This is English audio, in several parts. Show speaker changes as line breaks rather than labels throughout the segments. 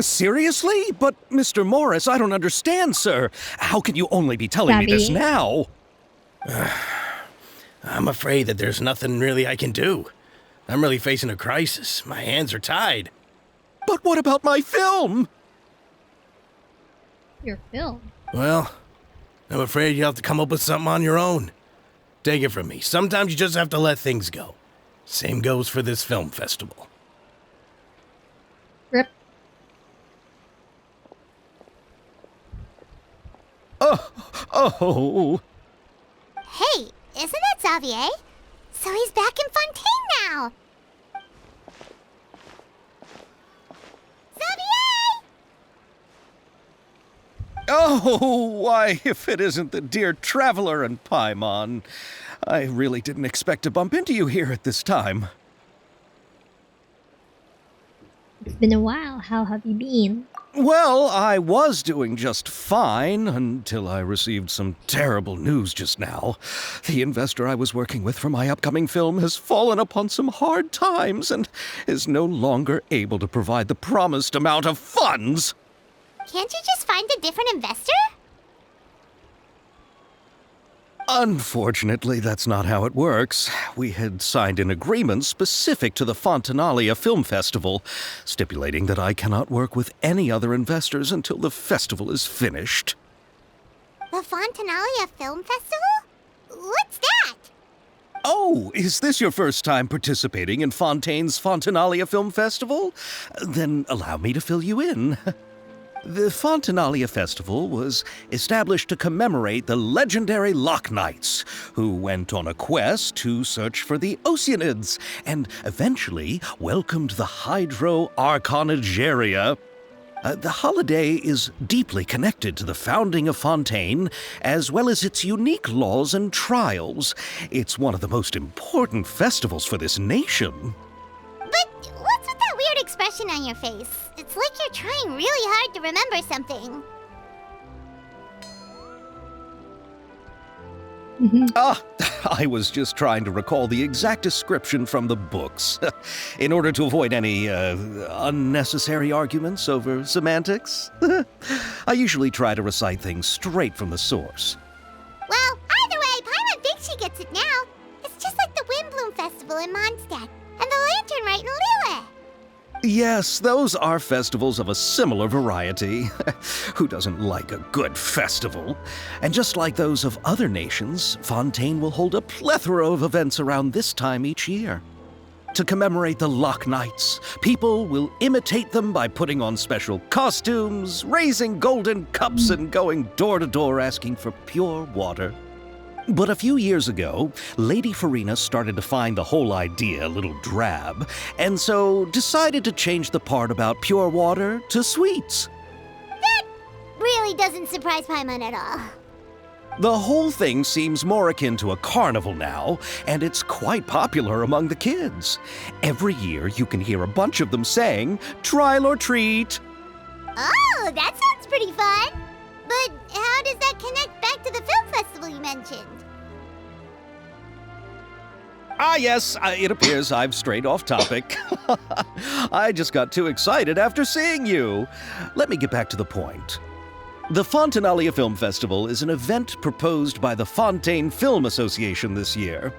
Seriously? But, Mr. Morris, I don't understand, sir. How can you only be telling me this
Sabi.
now?
I'm afraid that there's nothing really I can do. I'm really facing a crisis. My hands are tied.
But what about my film?
Your film.
Well, I'm afraid you'll have to come up with something on your own. Take it from me. Sometimes you just have to let things go. Same goes for this film festival.
Rip.
Oh.
Hey, isn't that Xavier? So he's back in Fontaine now! Xavier!
Oh, why, if it isn't the dear Traveler and Paimon. I really didn't expect to bump into you here at this time.
It's been a while. How have you been?
Well, I was doing just fine until I received some terrible news just now. The investor I was working with for my upcoming film has fallen upon some hard times and is no longer able to provide the promised amount of funds.
Can't you just find a different investor?
Unfortunately, that's not how it works. We had signed an agreement specific to the Fontainalia Film Festival, stipulating that I cannot work with any other investors until the festival is finished.
The Fontainalia Film Festival? What's that?
Oh, is this your first time participating in Fontaine's Fontainalia Film Festival? Then allow me to fill you in. The Fontainalia Festival was established to commemorate the legendary Loch Knights, who went on a quest to search for the Oceanids and eventually welcomed the Hydro Arconageria. The holiday is deeply connected to the founding of Fontaine, as well as its unique laws and trials. It's one of the most important festivals for this nation.
But what's with that weird expression on your face? It's like you're trying really hard to remember something.
I was just trying to recall the exact description from the books, in order to avoid any unnecessary arguments over semantics. I usually try to recite things straight from the source.
Well, either way, Paimon thinks she gets it now. It's just like the Windbloom Festival in Mondstadt, and the Lantern Rite in Lille.
Yes, those are festivals of a similar variety. Who doesn't like a good festival? And just like those of other nations, Fontaine will hold a plethora of events around this time each year. To commemorate the Loch Knights, people will imitate them by putting on special costumes, raising golden cups, and going door to door asking for pure water. But a few years ago, Lady Farina started to find the whole idea a little drab, and so decided to change the part about pure water to sweets.
That really doesn't surprise Paimon at all.
The whole thing seems more akin to a carnival now, and it's quite popular among the kids. Every year you can hear a bunch of them saying, "Trial or treat."
Oh, that sounds pretty fun. But how does that connect back to the film festival you mentioned?
Ah, yes, it appears I've strayed off topic. I just got too excited after seeing you. Let me get back to the point. The Fontainalia Film Festival is an event proposed by the Fontaine Film Association this year.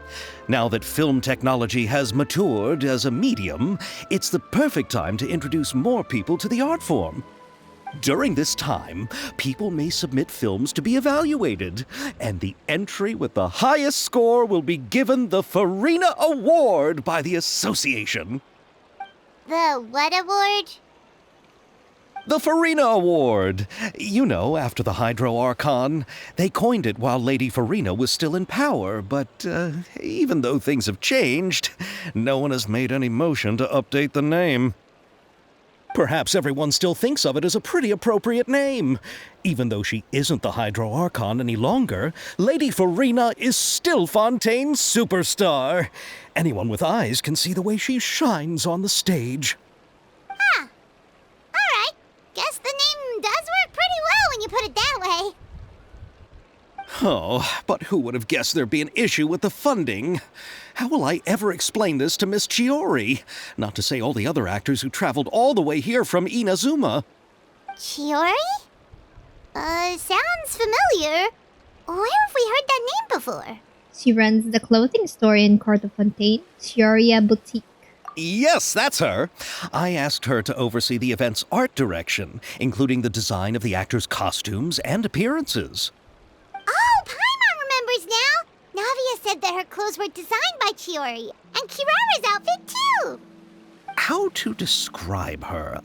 Now that film technology has matured as a medium, it's the perfect time to introduce more people to the art form. During this time, people may submit films to be evaluated, and the entry with the highest score will be given the Farina Award by the association.
The what award?
The Farina Award. You know, after the Hydro Archon. They coined it while Lady Farina was still in power, but even though things have changed, no one has made any motion to update the name. Perhaps everyone still thinks of it as a pretty appropriate name. Even though she isn't the Hydro Archon any longer, Lady Farina is still Fontaine's superstar. Anyone with eyes can see the way she shines on the stage.
Huh. Alright. Guess the name does work pretty well when you put it that way.
Oh, but who would have guessed there'd be an issue with the funding? How will I ever explain this to Miss Chiori? Not to say all the other actors who traveled all the way here from Inazuma.
Chiori? Sounds familiar. Where have we heard that name before?
She runs the clothing store in Court of Fontaine, Chioria Boutique.
Yes, that's her. I asked her to oversee the event's art direction, including the design of the actors' costumes and appearances.
Oh, Paimon remembers now! Navia said that her clothes were designed by Chiori, and Kirara's outfit too!
How to describe her?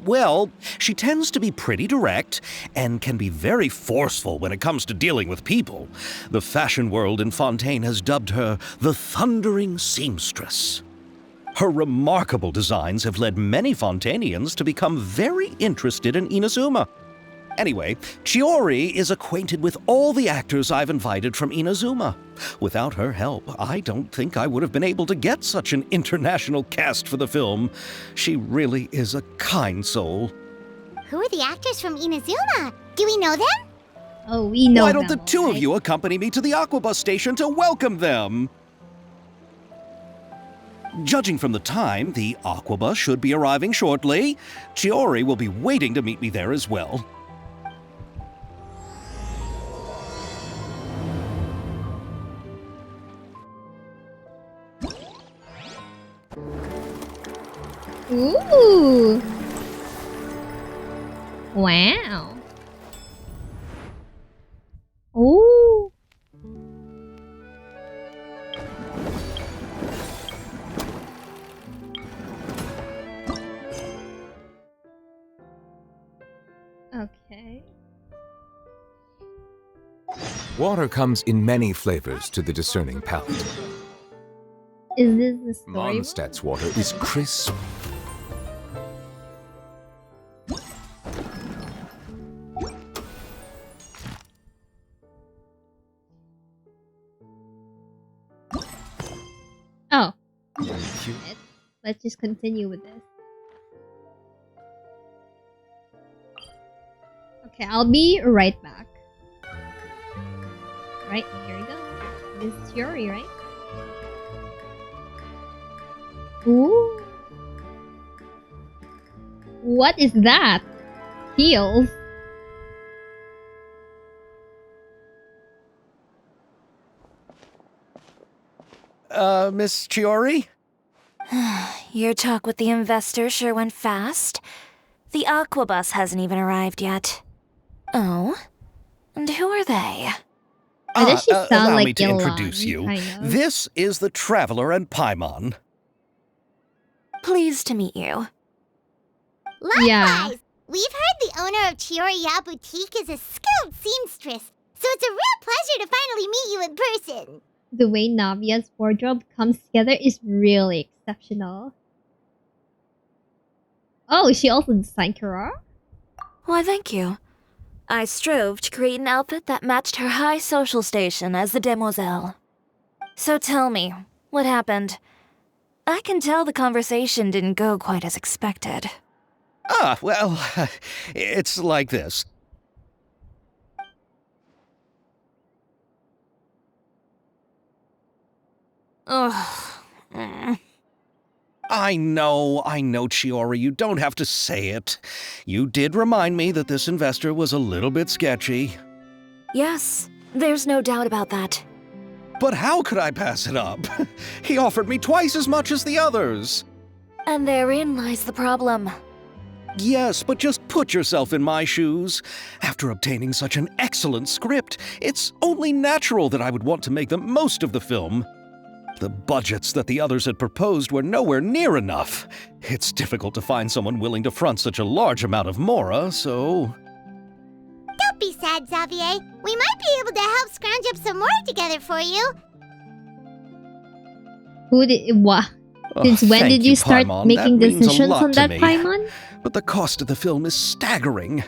Well, she tends to be pretty direct and can be very forceful when it comes to dealing with people. The fashion world in Fontaine has dubbed her the Thundering Seamstress. Her remarkable designs have led many Fontainians to become very interested in Inazuma. Anyway, Chiori is acquainted with all the actors I've invited from Inazuma. Without her help, I don't think I would have been able to get such an international cast for the film. She really is a kind soul.
Who are the actors from Inazuma? Do we know them?
Oh, we know
Why don't
them,
the two of
right?
you accompany me to the Aquabus station to welcome them? Judging from the time, the Aquabus should be arriving shortly. Chiori will be waiting to meet me there as well.
Ooh! Wow! Ooh! Okay.
Water comes in many flavors to the discerning palate.
Is this the story?
Mondstadt's water is crisp,
Oh,
cute.
let's just continue with this. Okay, I'll be right back. Right, here we go. This is Chiori, right? Ooh. What is that? Heels.
Miss Chiori?
Your talk with the investor sure went fast. The Aquabus hasn't even arrived yet. Oh? And who are they?
Why does she sound
allow
like
me to
Ilan,
introduce you.
kind of?
This is the Traveler and Paimon.
Pleased to meet you.
Likewise!
Yeah.
We've heard the owner of Chioriya Boutique is a skilled seamstress, so it's a real pleasure to finally meet you in person.
The way Navia's wardrobe comes together is really exceptional. Oh, she also designed Kirara?
Why, thank you. I strove to create an outfit that matched her high social station as the demoiselle. So tell me, what happened? I can tell the conversation didn't go quite as expected.
Well, it's like this.
Ugh.
I know, Chiori, you don't have to say it. You did remind me that this investor was a little bit sketchy.
Yes, there's no doubt about that.
But how could I pass it up? He offered me twice as much as the others.
And therein lies the problem.
Yes, but just put yourself in my shoes. After obtaining such an excellent script, it's only natural that I would want to make the most of the film. The budgets that the others had proposed were nowhere near enough. It's difficult to find someone willing to front such a large amount of mora, so...
Don't be sad, Xavier. We might be able to help scrounge up some more together for you.
Who did what? Since when
thank
did you start
Paimon.
making
That means a
decisions
lot
on
to
that,
me.
Paimon?
But the cost of the film is staggering.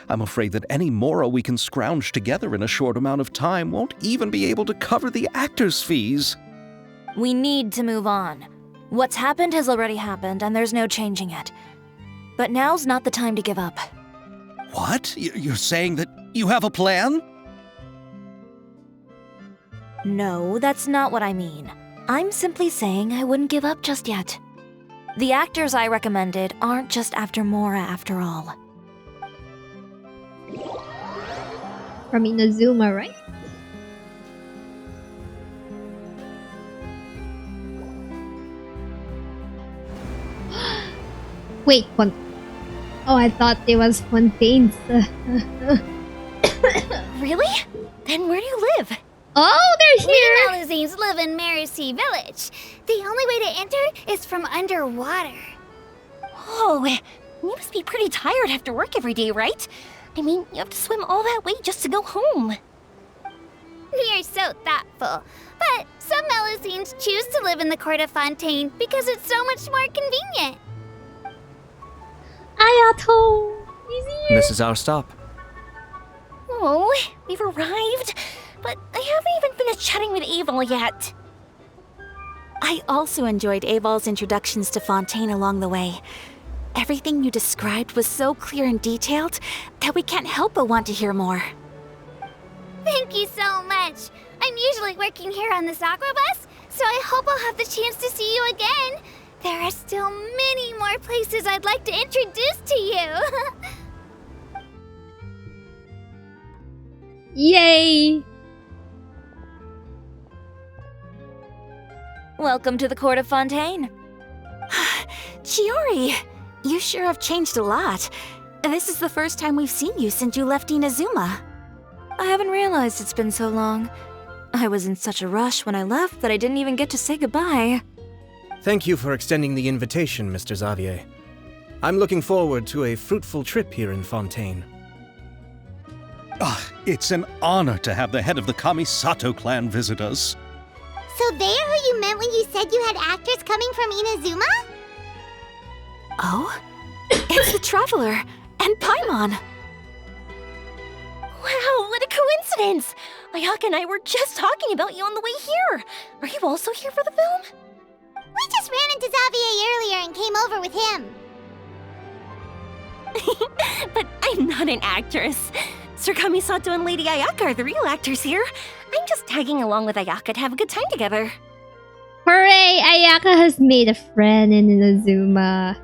I'm afraid that any mora we can scrounge together in a short amount of time won't even be able to cover the actors' fees.
We need to move on. What's happened has already happened, and there's no changing it. But now's not the time to give up.
What? You're saying that you have a plan?
No, that's not what I mean. I'm simply saying I wouldn't give up just yet. The actors I recommended aren't just after Mora after all.
From Inazuma, right? Wait, oh, I thought it was Fontaine's.
Really? Then where do you live?
Oh, they're
We
here!
Melusines live in Mercy Village. The only way to enter is from underwater.
Oh, you must be pretty tired after work every day, right? I mean, you have to swim all that way just to go home.
We are so thoughtful. But some Melusines choose to live in the court of Fontaine because it's so much more convenient.
Ayato! He's here!
This is our stop.
Oh, we've arrived, but I haven't even finished chatting with Aval yet. I also enjoyed Aval's introductions to Fontaine along the way. Everything you described was so clear and detailed that we can't help but want to hear more.
Thank you so much. I'm usually working here on this aqua bus, so I hope I'll have the chance to see you again. There are still many more places I'd like to introduce to you.
Yay!
Welcome to the court of Fontaine.
Chiori, you sure have changed a lot. This is the first time we've seen you since you left Inazuma.
I haven't realized it's been so long. I was in such a rush when I left that I didn't even get to say goodbye.
Thank you for extending the invitation, Mr. Xavier. I'm looking forward to a fruitful trip here in Fontaine.
It's an honor to have the head of the Kamisato clan visit us.
So they're who you meant when you said you had actors coming from Inazuma?
Oh? It's the Traveler and Paimon. Wow, what a coincidence! Ayaka and I were just talking about you on the way here. Are you also here for the film?
We just ran into Xavier earlier and came over with him.
But I'm not an actress. Sir Kamisato and Lady Ayaka are the real actors here. I'm just tagging along with Ayaka to have a good time together.
Hooray! Ayaka has made a friend in Inazuma.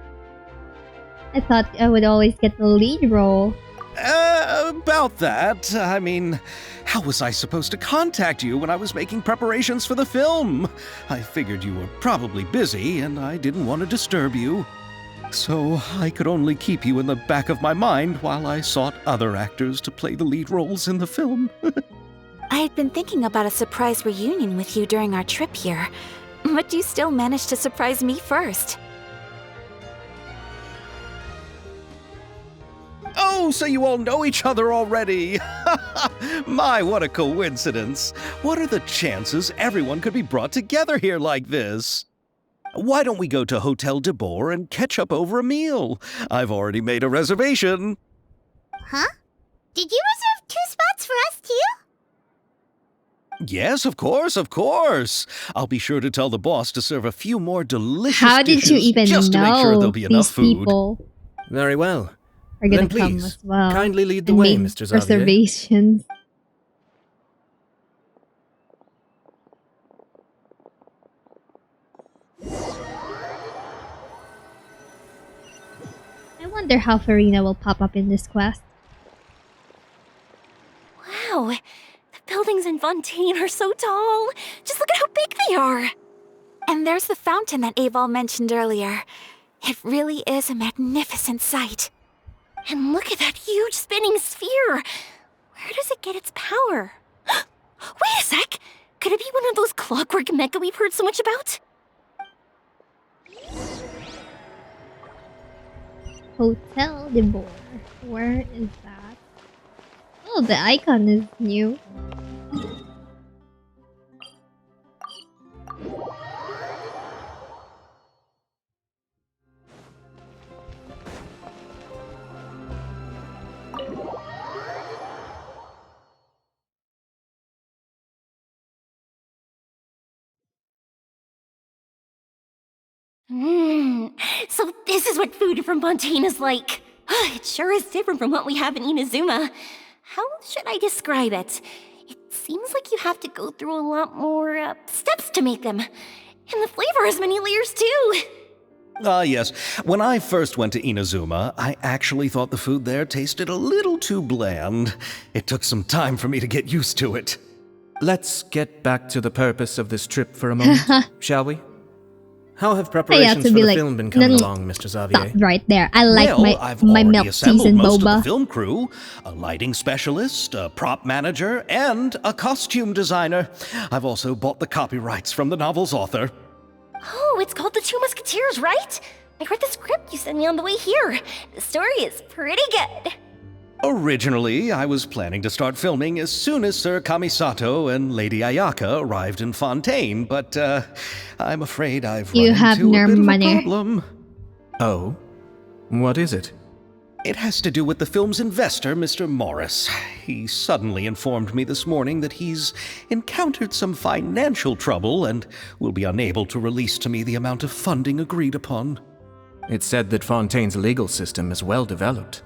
I thought I would always get the lead role.
About that, I mean, how was I supposed to contact you when I was making preparations for the film? I figured you were probably busy, and I didn't want to disturb you. So I could only keep you in the back of my mind while I sought other actors to play the lead roles in the film.
I had been thinking about a surprise reunion with you during our trip here, but you still managed to surprise me first.
Oh, so you all know each other already! My, what a coincidence! What are the chances everyone could be brought together here like this? Why don't we go to Hotel de Boer and catch up over a meal? I've already made a reservation.
Huh? Did you reserve 2 spots for us too?
Yes, of course, of course. I'll be sure to tell the boss to serve a few more delicious
How did you
dishes
even
just to make sure
know
there'll be enough
these
food.
people
Very well.
are gonna
Then
come
please,
as well?
kindly lead the
and
way,
made
Mr. Xavier.
reservations. I wonder how Farina will pop up in this quest.
Wow, the buildings in Fontaine are so tall. Just look at how big they are. And there's the fountain that Aval mentioned earlier. It really is a magnificent sight. And look at that huge spinning sphere. Where does it get its power? Wait a sec! Could it be one of those clockwork mecha we've heard so much about?
Hotel de Boer. Where is that? Oh, the icon is new.
So this is what food from Fontaine is like. It sure is different from what we have in Inazuma. How should I describe it? It's seems like you have to go through a lot more steps to make them. And the flavor has many layers too.
Yes. When I first went to Inazuma, I actually thought the food there tasted a little too bland. It took some time for me to get used to it.
Let's get back to the purpose of this trip for a moment, shall we? How have preparations for the film been coming along, Mr. Xavier?
Stop right there. I like
I've
my
already
milk
assembled
seasoned
most
boba.
of the film crew, a lighting specialist, a prop manager, and a costume designer. I've also bought the copyrights from the novel's author.
Oh, it's called The Two Musketeers, right? I read the script you sent me on the way here. The story is pretty good.
Originally, I was planning to start filming as soon as Sir Kamisato and Lady Ayaka arrived in Fontaine, but I'm afraid I've run into a bit of a problem.
Oh? What is it?
It has to do with the film's investor, Mr. Morris. He suddenly informed me this morning that he's encountered some financial trouble and will be unable to release to me the amount of funding agreed upon.
It's said that Fontaine's legal system is well developed.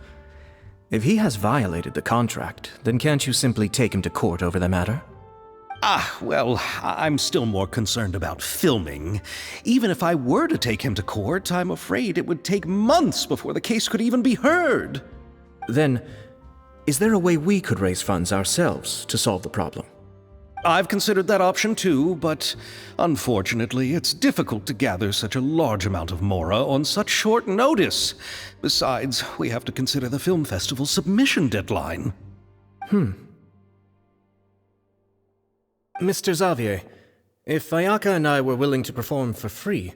If he has violated the contract, then can't you simply take him to court over the matter?
Well, I'm still more concerned about filming. Even if I were to take him to court, I'm afraid it would take months before the case could even be heard.
Then, is there a way we could raise funds ourselves to solve the problem?
I've considered that option too, but unfortunately, it's difficult to gather such a large amount of mora on such short notice. Besides, we have to consider the film festival's submission deadline.
Mr. Xavier, if Ayaka and I were willing to perform for free,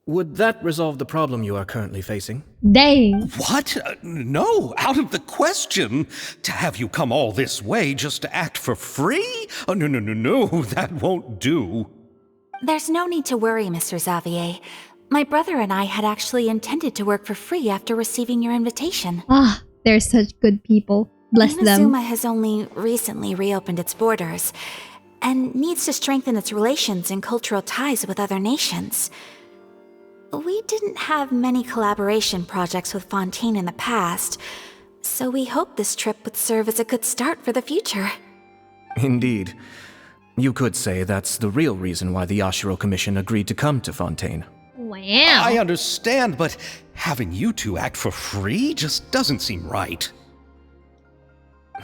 would that resolve the problem you are currently facing?
Dang.
What? No, out of the question. To have you come all this way just to act for free? Oh, no, that won't do.
There's no need to worry, Mr. Xavier. My brother and I had actually intended to work for free after receiving your invitation.
They're such good people. Bless them.
Inazuma has only recently reopened its borders, and needs to strengthen its relations and cultural ties with other nations. We didn't have many collaboration projects with Fontaine in the past, so we hoped this trip would serve as a good start for the future.
Indeed. You could say that's the real reason why the Yashiro Commission agreed to come to Fontaine.
Wow.
I understand, but having you two act for free just doesn't seem right.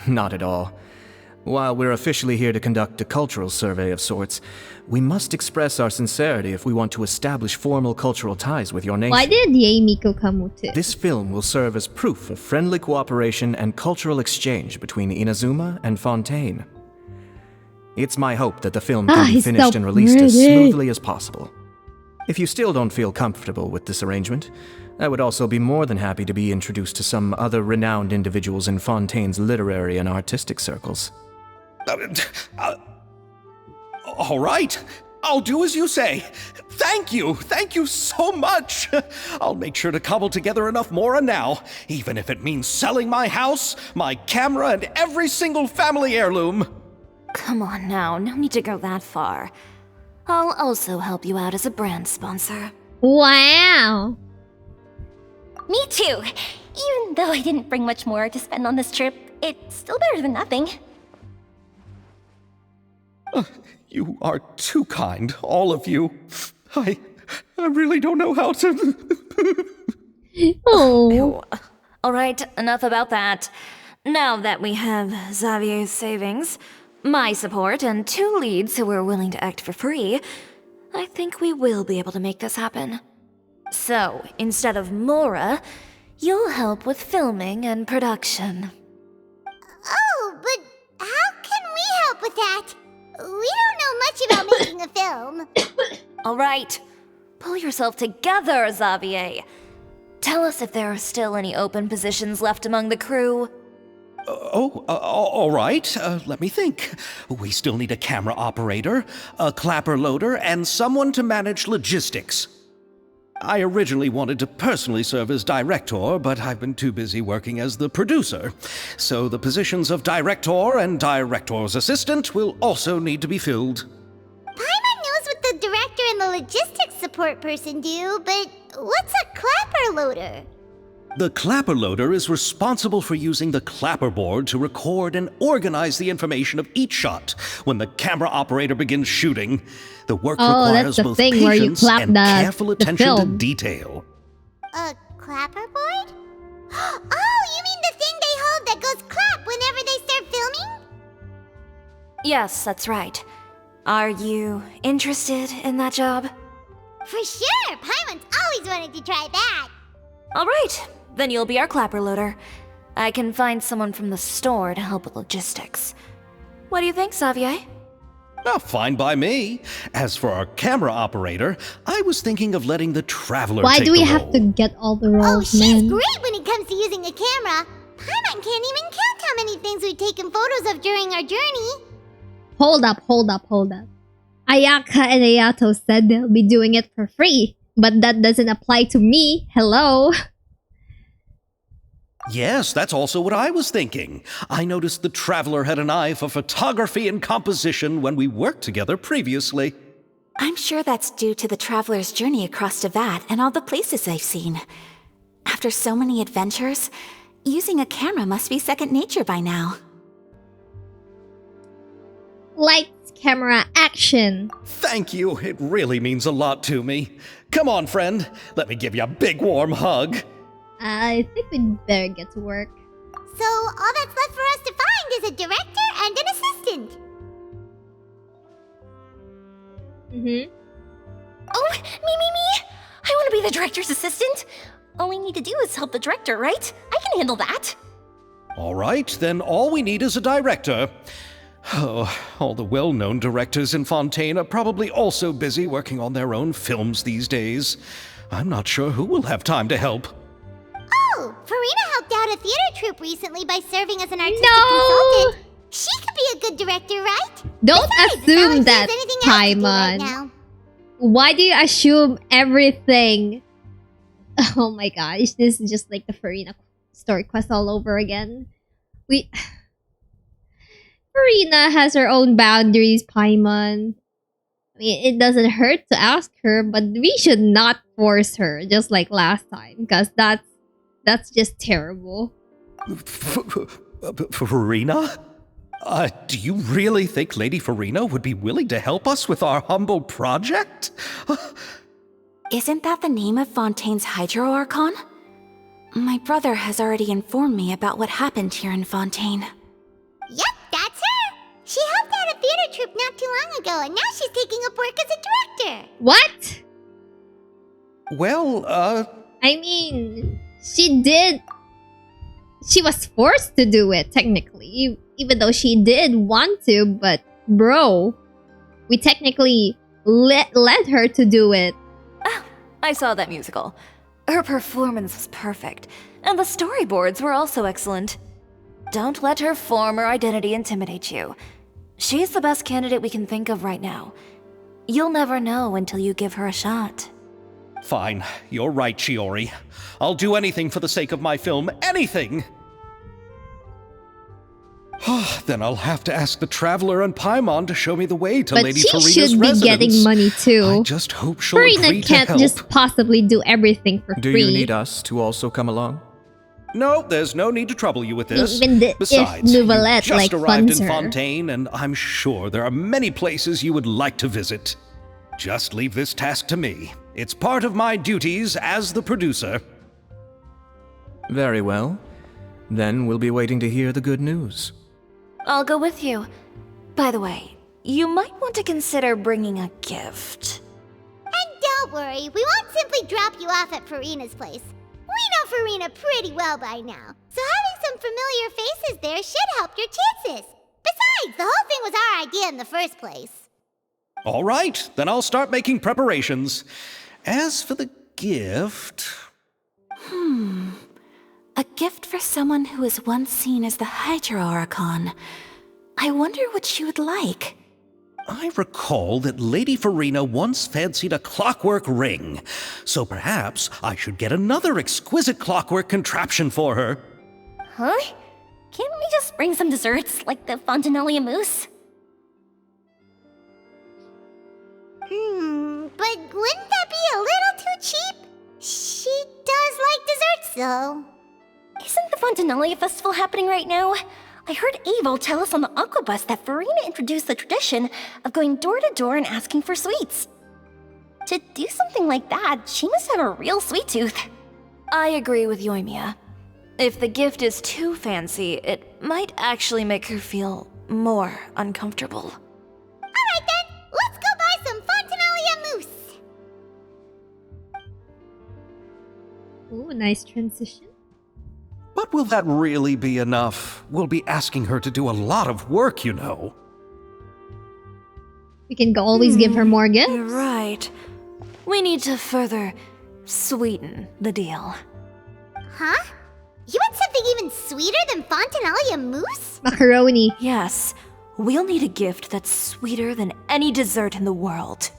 Not at all. While we're officially here to conduct a cultural survey of sorts, we must express our sincerity if we want to establish formal cultural ties with your nation.
Why did Yae Miko come too?
This film will serve as proof of friendly cooperation and cultural exchange between Inazuma and Fontaine. It's my hope that the film can be finished and released as smoothly as possible. If you still don't feel comfortable with this arrangement, I would also be more than happy to be introduced to some other renowned individuals in Fontaine's literary and artistic circles.
All right, I'll do as you say. Thank you so much. I'll make sure to cobble together enough mora now, even if it means selling my house, my camera, and every single family heirloom.
Come on now, no need to go that far. I'll also help you out as a brand sponsor.
Wow.
Me too! Even though I didn't bring much more to spend on this trip, it's still better than nothing.
You are too kind, all of you. I really don't know how to...
Oh.
Alright, enough about that. Now that we have Xavier's savings, my support, and 2 leads who are willing to act for free, I think we will be able to make this happen. So, instead of Mora, you'll help with filming and production.
Oh, but how can we help with that? We don't know much about making a film.
Alright, pull yourself together, Xavier. Tell us if there are still any open positions left among the crew.
All right. Let me think. We still need a camera operator, a clapper loader, and someone to manage logistics. I originally wanted to personally serve as director, but I've been too busy working as the producer. So the positions of director and director's assistant will also need to be filled.
Paimon knows what the director and the logistics support person do, but what's a clapper loader?
The clapper loader is responsible for using the clapperboard to record and organize the information of each shot when the camera operator begins shooting. The work requires
the
both
thing where you
patience
clap
and
the
careful attention to
film.
detail.
A clapperboard? Oh, you mean the thing they hold that goes clap whenever they start filming?
Yes, that's right. Are you interested in that job?
For sure! Paimon's always wanted to try that!
Alright, then you'll be our clapper loader. I can find someone from the store to help with logistics. What do you think, Xavier?
Oh, fine by me. As for our camera operator, I was thinking of letting the Traveler
Why
take
do we
the
have
role.
to get all the
Oh,
roles,
she's
man?
great when it comes to using a camera! Paimon can't even count how many things we've taken photos of during our journey!
Hold up. Ayaka and Ayato said they'll be doing it for free, but that doesn't apply to me. Hello?
Yes, that's also what I was thinking. I noticed the Traveler had an eye for photography and composition when we worked together previously.
I'm sure that's due to the traveler's journey across Devat and all the places they've seen. After so many adventures, using a camera must be second nature by now.
Lights, camera, action.
Thank you. It really means a lot to me. Come on, friend. Let me give you a big warm hug.
I think we'd better get to work.
So, all that's left for us to find is a director and an assistant!
Oh, me! I want to be the director's assistant! All we need to do is help the director, right? I can handle that!
All right, then all we need is a director. Oh, all the well-known directors in Fontaine are probably also busy working on their own films these days. I'm not sure who will have time to help.
Oh, Farina helped out a theater troupe recently by serving as an artistic
No!
consultant. She could be a good director, right?
Don't
Besides, it's not
assume
like
that,
there's anything else to do right
Paimon.
now.
Why do you assume everything? Oh my gosh, this is just like the Farina story quest all over again. Farina has her own boundaries, Paimon. I mean, it doesn't hurt to ask her, but we should not force her, just like last time, because that's just terrible.
Farina? Do you really think Lady Farina would be willing to help us with our humble project?
Isn't that the name of Fontaine's Hydro Archon? My brother has already informed me about what happened here in Fontaine.
Yep, that's her! She helped out a theater troupe not too long ago, and now she's taking up work as a director!
What?
Well,
I mean, she was forced to do it, technically. Even though she did want to, but bro, we technically led her to do it.
Ah, I saw that musical. Her performance was perfect, and the storyboards were also excellent. Don't let her form or identity intimidate you. She's the best candidate we can think of right now. You'll never know until you give her a shot.
fine. You're right, Shiori. I'll do anything for the sake of my film. Anything! Then I'll have to ask the Traveler and Paimon to show me the way to
But
Lady
she
Farina's
should be
residence.
getting money too.
I just hope she'll
Farina
agree to
can't
help.
just possibly do everything for
Do
free.
you need us to also come along?
No, there's no need to trouble you with this.
Even
Besides,
if
you
Nouvellette
just
like
arrived
funds
in
her.
Fontaine, and I'm sure there are many places you would like to visit. Just leave this task to me. It's part of my duties as the producer.
Very well. Then we'll be waiting to hear the good news.
I'll go with you. By the way, you might want to consider bringing a gift.
And don't worry, we won't simply drop you off at Farina's place. We know Farina pretty well by now, so having some familiar faces there should help your chances. Besides, the whole thing was our idea in the first place.
All right, then I'll start making preparations. As for the gift...
A gift for someone who was once seen as the Hydro Archon. I wonder what she would like.
I recall that Lady Farina once fancied a clockwork ring, so perhaps I should get another exquisite clockwork contraption for her.
Huh? Can't we just bring some desserts, like the Fontainalia mousse?
But wouldn't that be a little too cheap? She does like desserts so.
Isn't the Fontainalia festival happening right now? I heard Abel tell us on the Aquabus that Farina introduced the tradition of going door to door and asking for sweets. To do something like that, she must have a real sweet tooth.
I agree with Yoimiya. If the gift is too fancy, it might actually make her feel more uncomfortable.
Alright then, let's go buy some Fontainalia mousse!
Ooh, nice transition.
But will that really be enough? We'll be asking her to do a lot of work, you know.
We can always give her more gifts.
You're right. We need to further sweeten the deal.
Huh? You want something even sweeter than Fontainalia mousse?
Macaroni.
Yes, we'll need a gift that's sweeter than any dessert in the world.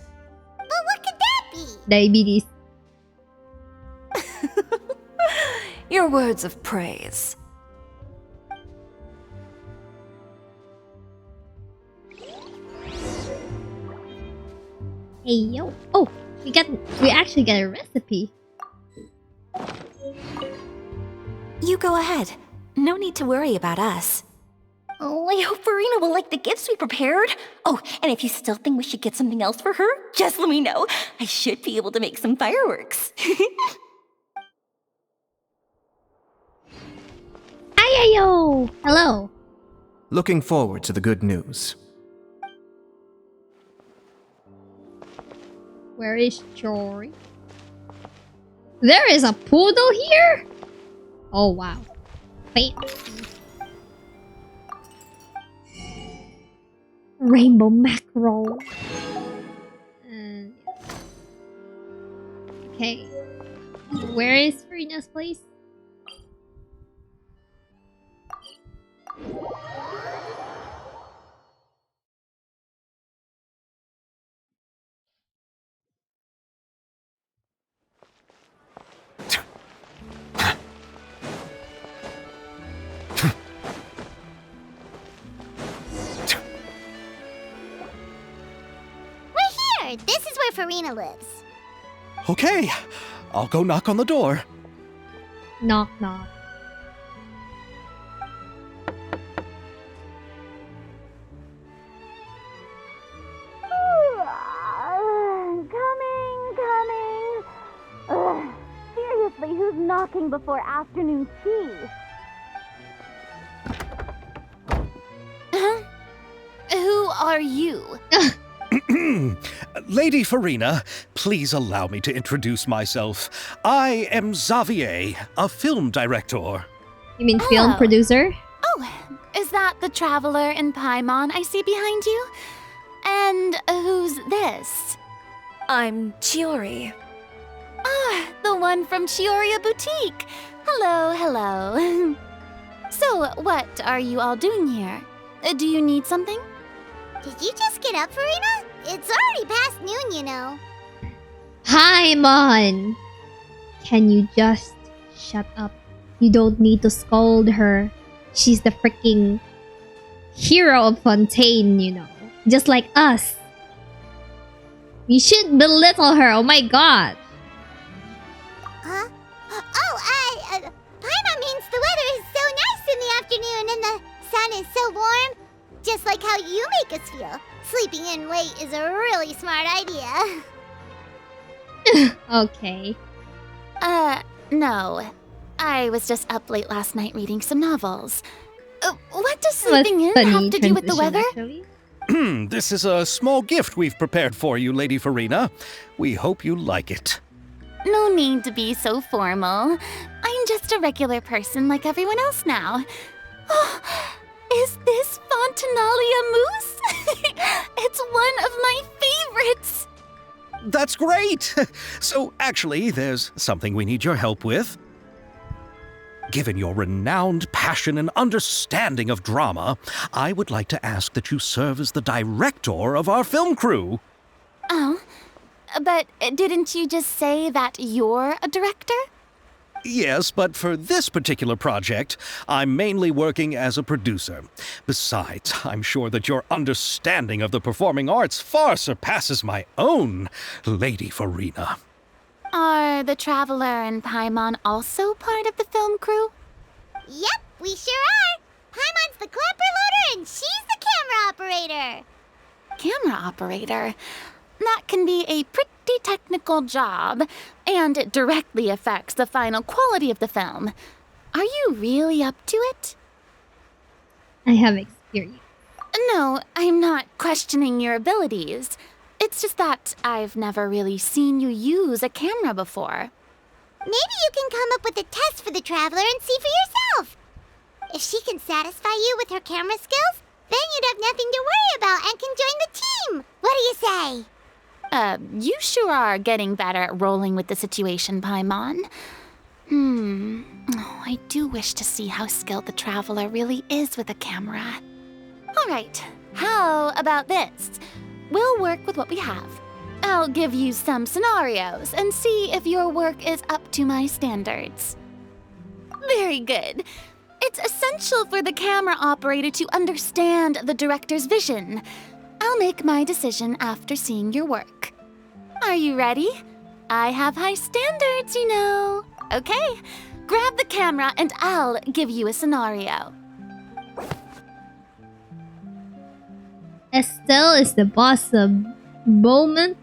But what could that be?
Diabetes.
Your words of praise.
Hey yo. Oh, we actually got a recipe.
You go ahead. No need to worry about us. Oh, I hope Farina will like the gifts we prepared. Oh, and if you still think we should get something else for her, just let me know. I should be able to make some fireworks.
Ayayo! Hello.
Looking forward to the good news.
Where is Jory? There is a poodle here? Oh wow. Fancy. Rainbow mackerel. Okay. Where is Farina's place?
This is where Farina lives.
Okay, I'll go knock on the door.
Knock knock.
Coming. Seriously, who's knocking before afternoon tea?
Who are you?
Lady Farina, please allow me to introduce myself. I am Xavier, a film director.
You mean film
Hello.
producer?
Oh, is that the traveler in Paimon I see behind you? And who's this?
I'm Chiori.
Ah, the one from Chioria Boutique. Hello, hello. So, what are you all doing here? Do you need something? Did you just get up, Farina? It's already past noon, you know.
Hi, Mon. Can you just shut up? You don't need to scold her. She's the freaking hero of Fontaine, you know. Just like us. You should belittle her. Oh my god.
Huh? Paimon means the weather is so nice in the afternoon and the sun is so warm. Just like how you make us feel. Sleeping in late is a really smart idea.
Okay.
No. I was just up late last night reading some novels. What does
Well, that's
sleeping in
funny
have to do with the
transition,
weather?
actually.
This is a small gift we've prepared for you, Lady Farina. We hope you like it.
No need to be so formal. I'm just a regular person like everyone else now. Oh, is this Fontainalia mousse? It's one of my favorites.
That's great! So, actually, there's something we need your help with. Given your renowned passion and understanding of drama, I would like to ask that you serve as the director of our film crew.
Oh, but didn't you just say that you're a director?
Yes, but for this particular project, I'm mainly working as a producer. Besides, I'm sure that your understanding of the performing arts far surpasses my own, Lady Farina.
Are the Traveler and Paimon also part of the film crew?
Yep, we sure are. Paimon's the clapper loader and she's the camera operator.
Camera operator? That can be a pretty technical job, and it directly affects the final quality of the film. Are you really up to it?
I have experience.
No, I'm not questioning your abilities. It's just that I've never really seen you use a camera before.
Maybe you can come up with a test for the Traveler and see for yourself. If she can satisfy you with her camera skills, then you'd have nothing to worry about and can join the team. What do you say?
You sure are getting better at rolling with the situation, Paimon. Oh, I do wish to see how skilled the Traveler really is with a camera. All right, how about this? We'll work with what we have. I'll give you some scenarios and see if your work is up to my standards. Very good. It's essential for the camera operator to understand the director's vision. I'll make my decision after seeing your work. Are you ready? I have high standards, you know. Okay, grab the camera and I'll give you a scenario.
Estelle is the boss of Beaumont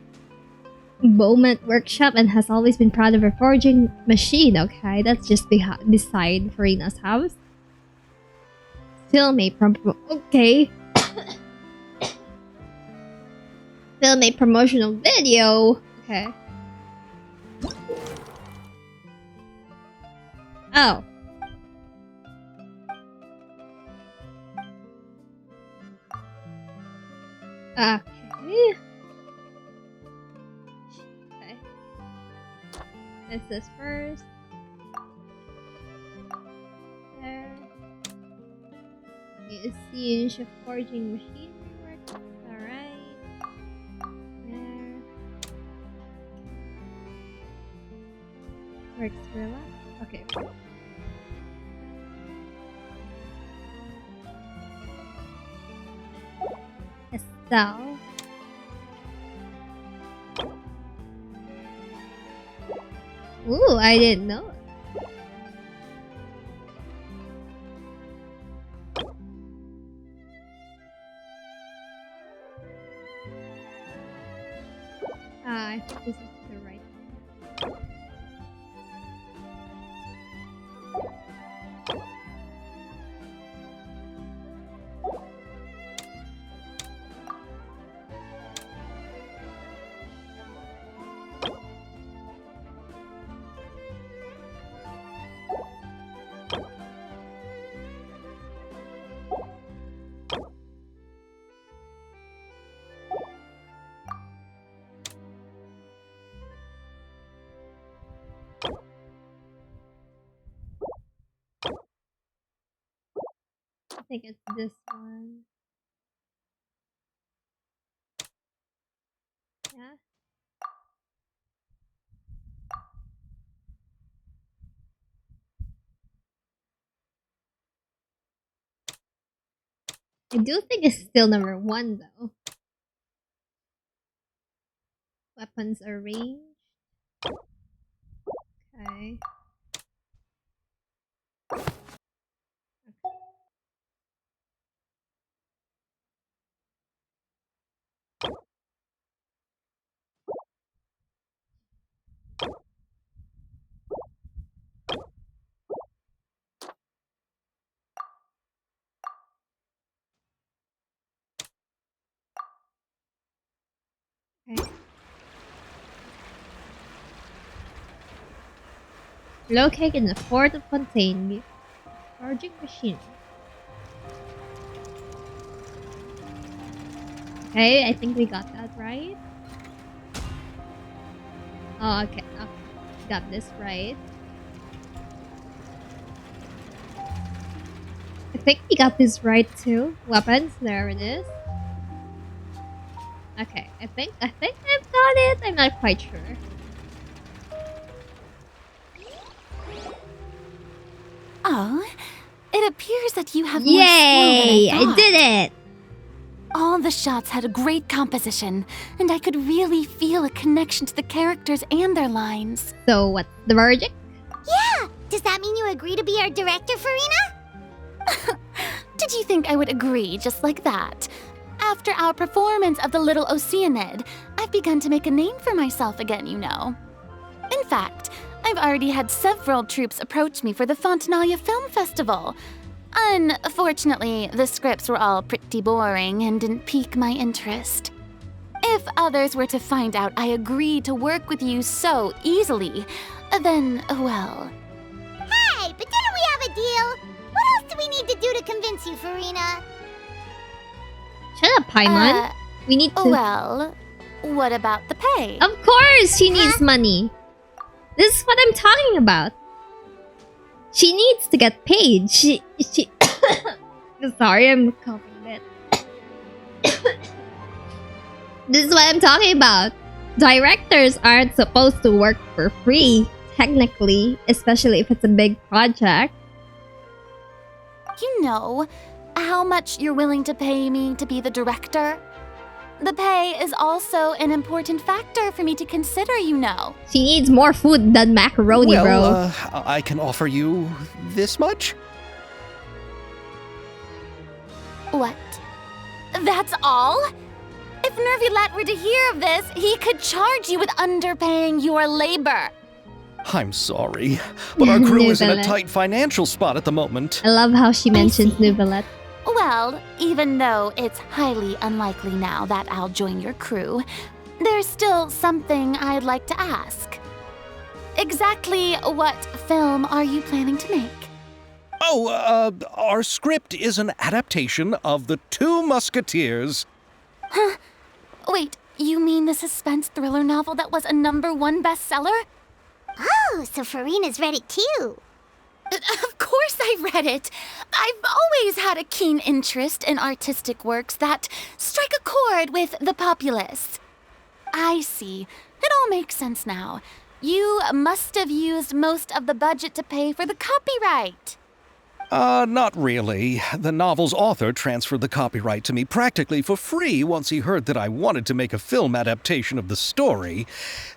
Workshop and has always been proud of her forging machine. Okay, that's just beside Farina's house. Film a Film a promotional video. Okay. Oh. Okay. Okay. What's this first? There. You see of forging machinery work. Alright. There. Works relax. Okay. Estelle. Ooh, I didn't know. I think this is the right one. I think it's this one. Yeah. I do think it's still number 1 though. Weapons are ranged. Okay. Okay. Located in the fort of Fontaine, forging machine. Okay, I think we got that right. Oh, okay. Okay. Got this right. I think we got this right too. Weapons, there it is. Okay, I think I've got it. I'm not quite sure.
Oh, it appears that you have
Yay!
more skill than I
I did it!
All All the shots had a great composition, and I could really feel a connection to the characters and their lines.
So what's the verdict?
Yeah! Does that mean you agree to be our director, Farina?
Did you think I would agree just like that? After our performance of The Little Oceanid, I've begun to make a name for myself again, you know. In fact, I've already had several troops approach me for the Fontainalia Film Festival. Unfortunately, the scripts were all pretty boring and didn't pique my interest. If others were to find out I agreed to work with you so easily, then, well...
Hey, but didn't we have a deal? What else do we need to do to convince you, Farina?
Shut up, Paimon. We need to...
Well, what about the pay?
Of course she needs money. This is what I'm talking about. She needs to get paid. She... Sorry, I'm coughing a bit. This is what I'm talking about. Directors aren't supposed to work for free, technically, especially if it's a big project.
You know how much you're willing to pay me to be the director? The pay is also an important factor for me to consider, you know.
She needs more food than macaroni, bro.
I can offer you this much?
What? That's all? If Nervilat were to hear of this, he could charge you with underpaying your labor.
I'm sorry, but our crew is in a
Nouvellette.
tight financial spot at the moment.
I love how she mentions Nouvellette.
Well, even though it's highly unlikely now that I'll join your crew, there's still something I'd like to ask. Exactly what film are you planning to make?
Oh, our script is an adaptation of The Two Musketeers.
Huh? Wait, you mean the suspense thriller novel that was a #1 bestseller?
Oh, so Farina's read it too.
Of course I read it. I've always had a keen interest in artistic works that strike a chord with the populace. I see. It all makes sense now. You must have used most of the budget to pay for the copyright.
Not really. The novel's author transferred the copyright to me practically for free once he heard that I wanted to make a film adaptation of the story.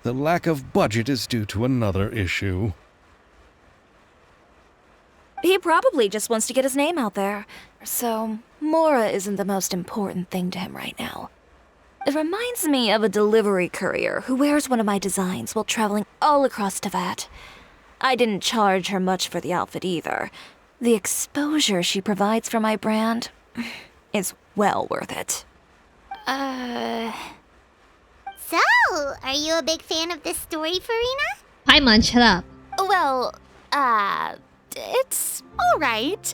The lack of budget is due to another issue.
He probably just wants to get his name out there. So, Mora isn't the most important thing to him right now. It reminds me of a delivery courier who wears one of my designs while traveling all across Teyvat. I didn't charge her much for the outfit either. The exposure she provides for my brand is well worth it.
So, are you a big fan of this story, Farina?
Paimon, shut up.
Well, it's alright.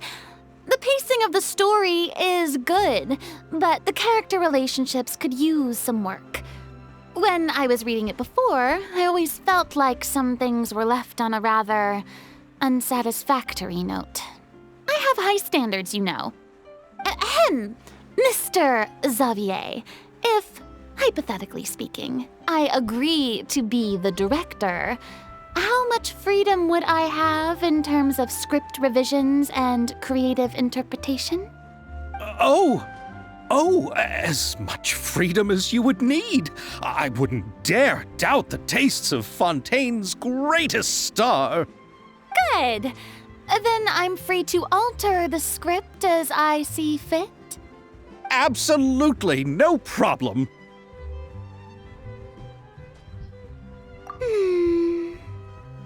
The pacing of the story is good, but the character relationships could use some work. When I was reading it before, I always felt like some things were left on a rather unsatisfactory note. I have high standards, you know. Ahem, Mr. Xavier, if, hypothetically speaking, I agree to be the director, how much freedom would I have in terms of script revisions and creative interpretation?
As much freedom as you would need. I wouldn't dare doubt the tastes of Fontaine's greatest star.
Good. Then I'm free to alter the script as I see fit?
Absolutely, no problem.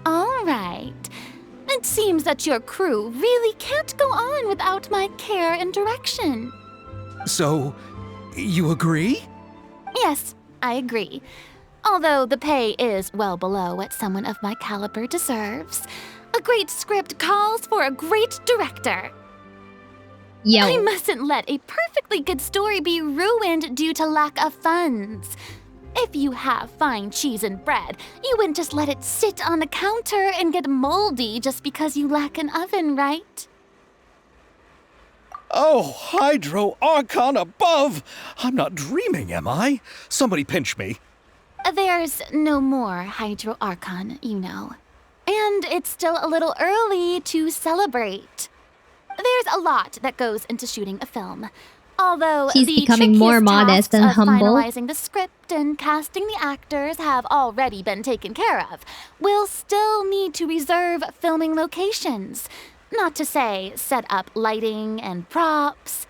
All right. It seems that your crew really can't go on without my care and direction.
So, you agree?
Yes, I agree. Although the pay is well below what someone of my caliber deserves. A great script calls for a great director.
Yo.
I mustn't let a perfectly good story be ruined due to lack of funds. If you have fine cheese and bread, you wouldn't just let it sit on the counter and get moldy just because you lack an oven, right?
Oh, Hydro Archon above! I'm not dreaming, am I? Somebody pinch me.
There's no more Hydro Archon, you know. And it's still a little early to celebrate. There's a lot that goes into shooting a film. Although
She's
the
becoming more
trickiest
modest
tasks
and
of
humble.
finalizing the script and casting the actors have already been taken care of, we'll still need to reserve filming locations. Not to say set up lighting and props.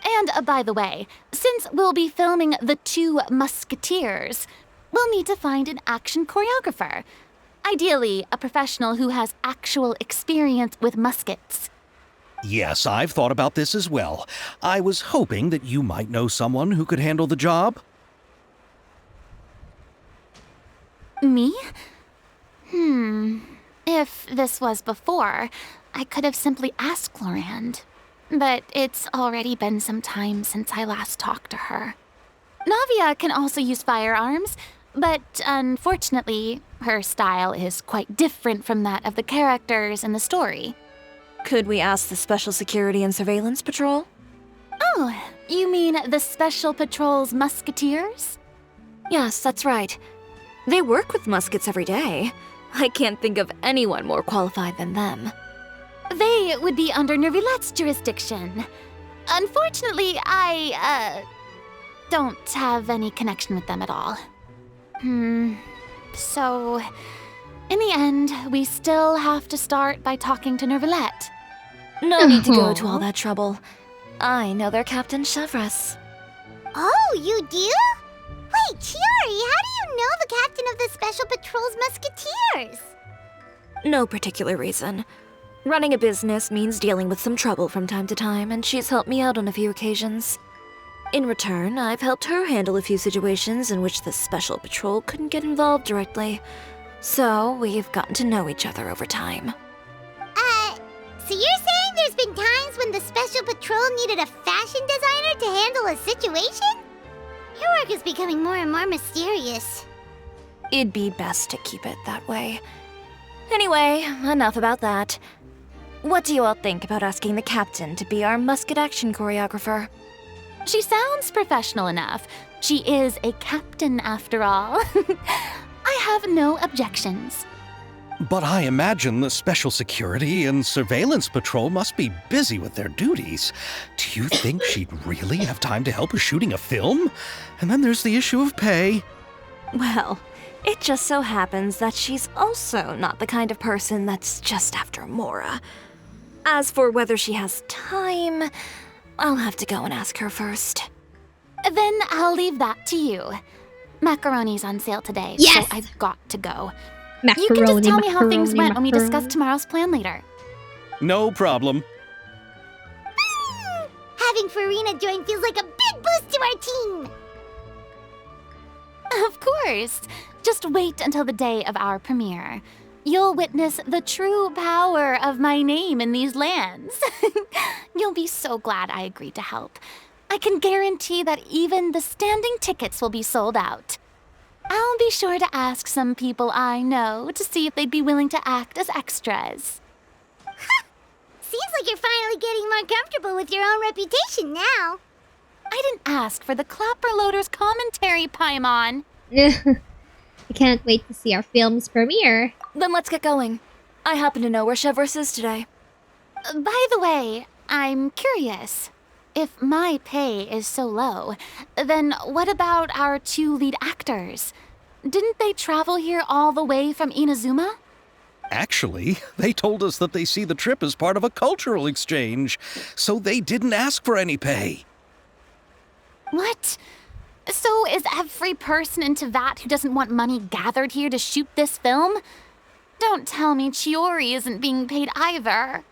And by the way, since we'll be filming the 2 Musketeers, we'll need to find an action choreographer. Ideally, a professional who has actual experience with muskets.
Yes, I've thought about this as well. I was hoping that you might know someone who could handle the job.
Me? If this was before, I could have simply asked Glorand. But it's already been some time since I last talked to her. Navia can also use firearms, but unfortunately, her style is quite different from that of the characters in the story.
Could we ask the Special Security and Surveillance Patrol?
Oh, you mean the Special Patrol's Musketeers?
Yes, that's right. They work with muskets every day. I can't think of anyone more qualified than them.
They would be under Nervilette's jurisdiction. Unfortunately, I don't have any connection with them at all. So, in the end, we still have to start by talking to Nervilette.
No need to go to all that trouble. I know their Captain Chevres.
Oh, you do? Wait, Chiori, how do you know the captain of the Special Patrol's Musketeers?
No particular reason. Running a business means dealing with some trouble from time to time, and she's helped me out on a few occasions. In return, I've helped her handle a few situations in which the Special Patrol couldn't get involved directly. So, we've gotten to know each other over time.
So you're saying there's been times when the Special Patrol needed a fashion designer to handle a situation? Your work is becoming more and more mysterious.
It'd be best to keep it that way. Anyway, enough about that. What do you all think about asking the captain to be our musket action choreographer?
She sounds professional enough. She is a captain after all. I have no objections.
But I imagine the Special Security and Surveillance Patrol must be busy with their duties. Do you think she'd really have time to help with shooting a film? And then there's the issue of pay.
Well, it just so happens that she's also not the kind of person that's just after Mora. As for whether she has time, I'll have to go and ask her first.
Then I'll leave that to you. Macaroni's on sale today,
Yes!
so I've got to go.
Macaroni,
You can just tell me how things
macaroni,
went when we discuss
macaroni.
tomorrow's plan later.
No problem.
Having Farina join feels like a big boost to our team.
Of course. Just wait until the day of our premiere. You'll witness the true power of my name in these lands. You'll be so glad I agreed to help. I can guarantee that even the standing tickets will be sold out. I'll be sure to ask some people I know to see if they'd be willing to act as extras.
Seems like you're finally getting more comfortable with your own reputation now.
I didn't ask for the Clapper Loader's commentary, Paimon.
I can't wait to see our film's premiere.
Then let's get going. I happen to know where Chevres is today.
By the way, I'm curious. If my pay is so low, then what about our 2 lead actors? Didn't they travel here all the way from Inazuma?
Actually, they told us that they see the trip as part of a cultural exchange, so they didn't ask for any pay.
What? So is every person in Tevat who doesn't want money gathered here to shoot this film? Don't tell me Chiori isn't being paid either.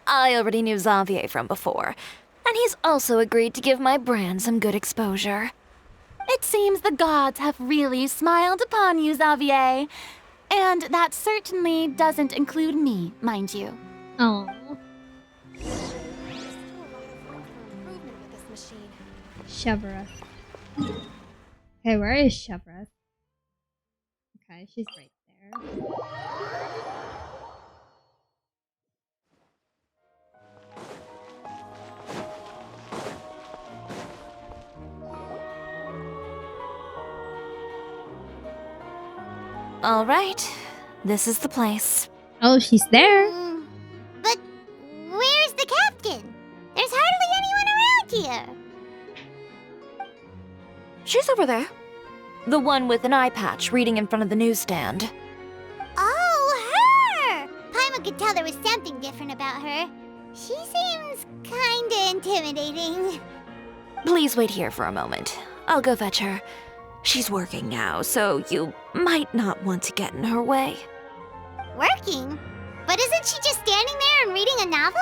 I already knew Xavier from before, and he's also agreed to give my brand some good exposure.
It seems the gods have really smiled upon you, Xavier. And that certainly doesn't include me, mind you.
Oh. Chevres. Okay, where is Chevres? Okay, she's right there.
All right, this is the place.
Oh, she's there.
But where's the captain? There's hardly anyone around here?
She's over there. The one with an eye patch reading in front of the newsstand.
Oh, her! Paimon could tell there was something different about her. She seems kinda intimidating.
Please wait here for a moment. I'll go fetch her. She's working now, so you might not want to get in her way.
Working? But isn't she just standing there and reading a novel?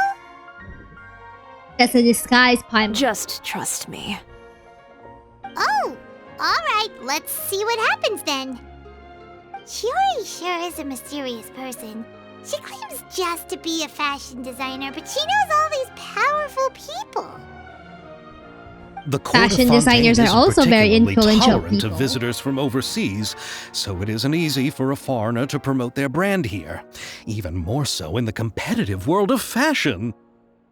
That's a disguise, Paimon.
Just trust me.
Oh, alright, let's see what happens then. Chiori sure is a mysterious person. She claims just to be a fashion designer, but she knows all these powerful people.
The court of
Fashion
Fontaine
designers are
isn't
also very
particularly
influential
tolerant
people.
of visitors from overseas, so it isn't easy for a foreigner to promote their brand here. Even more so in the competitive world of fashion.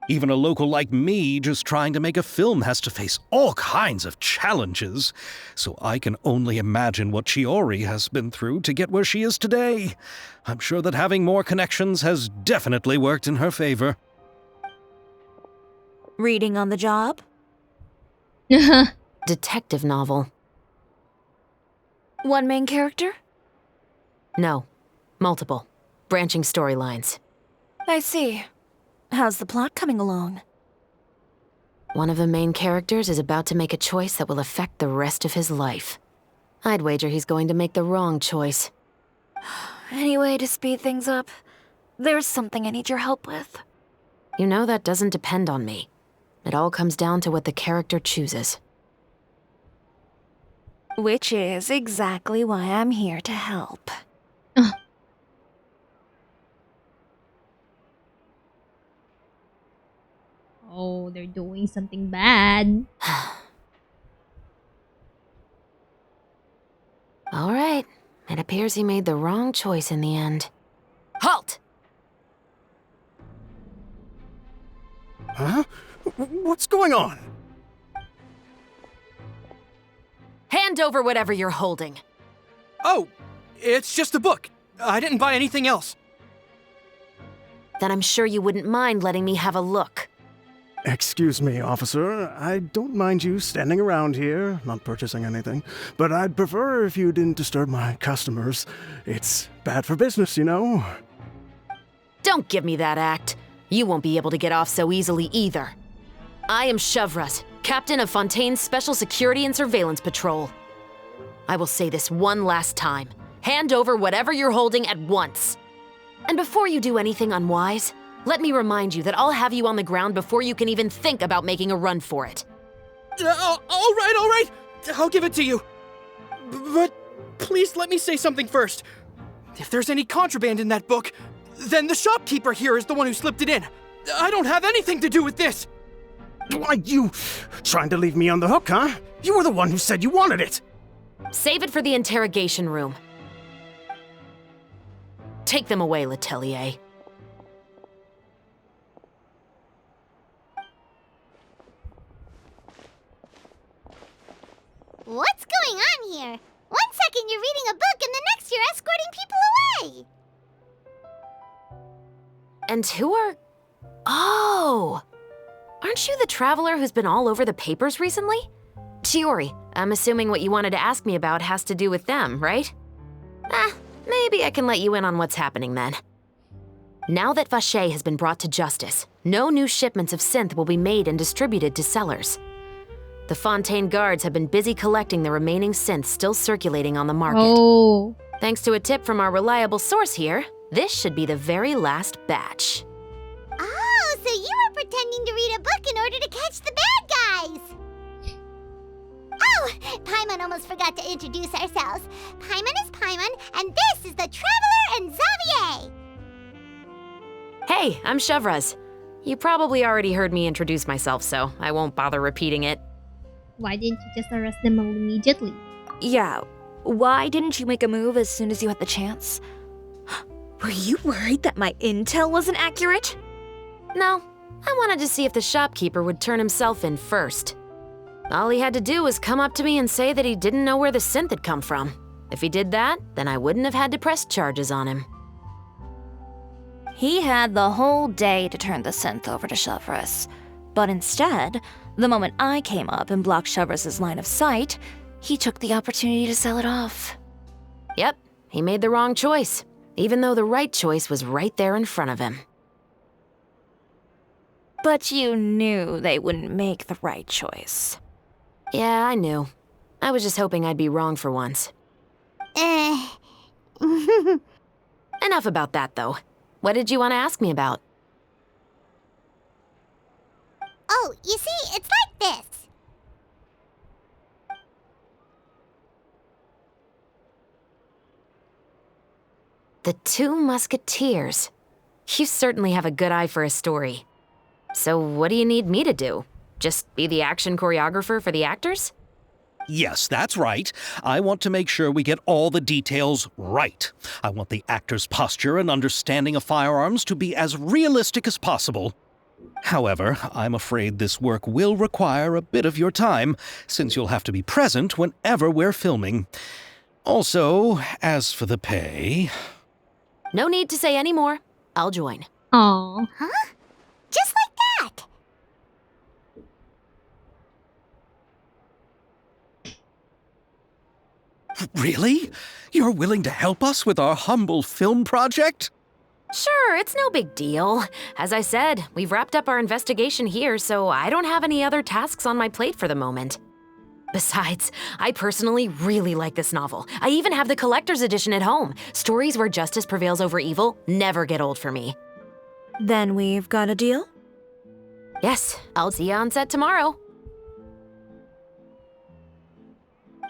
Even a local like me just trying to make a film has to face all kinds of challenges. So I can only imagine what Chiori has been through to get where she is today. I'm sure that having more connections has definitely worked in her favor.
Reading on the job?
Detective novel.
One main character?
No. Multiple. Branching storylines.
I see. How's the plot coming along?
One of the main characters is about to make a choice that will affect the rest of his life. I'd wager he's going to make the wrong choice.
Any way to speed things up? There's something I need your help with.
You know that doesn't depend on me. It all comes down to what the character chooses.
Which is exactly why I'm here to help.
Oh, they're doing something bad.
All right. It appears he made the wrong choice in the end. Halt!
Huh? What's going on?
Hand over whatever you're holding.
Oh, it's just a book. I didn't buy anything else.
Then I'm sure you wouldn't mind letting me have a look.
Excuse me, officer. I don't mind you standing around here, not purchasing anything, but I'd prefer if you didn't disturb my customers. It's bad for business, you know.
Don't give me that act. You won't be able to get off so easily either. I am Chevraz, captain of Fontaine's Special Security and Surveillance Patrol. I will say this one last time. Hand over whatever you're holding at once. And before you do anything unwise, let me remind you that I'll have you on the ground before you can even think about making a run for it.
All right. I'll give it to you. But please let me say something first. If there's any contraband in that book, then the shopkeeper here is the one who slipped it in. I don't have anything to do with this.
Why, you trying to leave me on the hook, huh? You were the one who said you wanted it.
Save it for the interrogation room. Take them away, Letelier.
What's going on here? 1 second you're reading a book and the next you're escorting people away.
And who are... Oh! Aren't you the traveler who's been all over the papers recently? Chiori, I'm assuming what you wanted to ask me about has to do with them, right? Maybe I can let you in on what's happening then. Now that Vacher has been brought to justice, no new shipments of synth will be made and distributed to sellers. The Fontaine guards have been busy collecting the remaining synths still circulating on the market.
Oh.
Thanks to a tip from our reliable source here, this should be the very last batch.
Oh, so you were pretending to read a book in order to catch the bad guys. Oh, Paimon almost forgot to introduce ourselves. Paimon is Paimon, and this is the Traveler and Xavier.
Hey, I'm Chevraz. You probably already heard me introduce myself, so I won't bother repeating it.
Why didn't you just arrest them immediately?
Yeah, why didn't you make a move as soon as you had the chance? Were you worried that my intel wasn't accurate?
No, I wanted to see if the shopkeeper would turn himself in first. All he had to do was come up to me and say that he didn't know where the synth had come from. If he did that, then I wouldn't have had to press charges on him.
He had the whole day to turn the synth over to Chevraz, but instead, The moment I came up and blocked Chevreus's line of sight, he took the opportunity to sell it off.
Yep, he made the wrong choice, even though the right choice was right there in front of him.
But you knew they wouldn't make the right choice.
Yeah, I knew. I was just hoping I'd be wrong for once. Enough about that, though. What did you want to ask me about?
Oh, you see, it's like this.
The Two Musketeers. You certainly have a good eye for a story. So what do you need me to do? Just be the action choreographer for the actors?
Yes, that's right. I want to make sure we get all the details right. I want the actor's posture and understanding of firearms to be as realistic as possible. However, I'm afraid this work will require a bit of your time, since you'll have to be present whenever we're filming. Also, as for the pay...
No need to say any more. I'll join.
Aww.
Huh? Just like that.
Really? You're willing to help us with our humble film project?
Sure, it's no big deal. As I said, we've wrapped up our investigation here, so I don't have any other tasks on my plate for the moment. Besides, I personally really like this novel. I even have the collector's edition at home. Stories where justice prevails over evil never get old for me.
Then we've got a deal?
Yes, I'll see you on set tomorrow.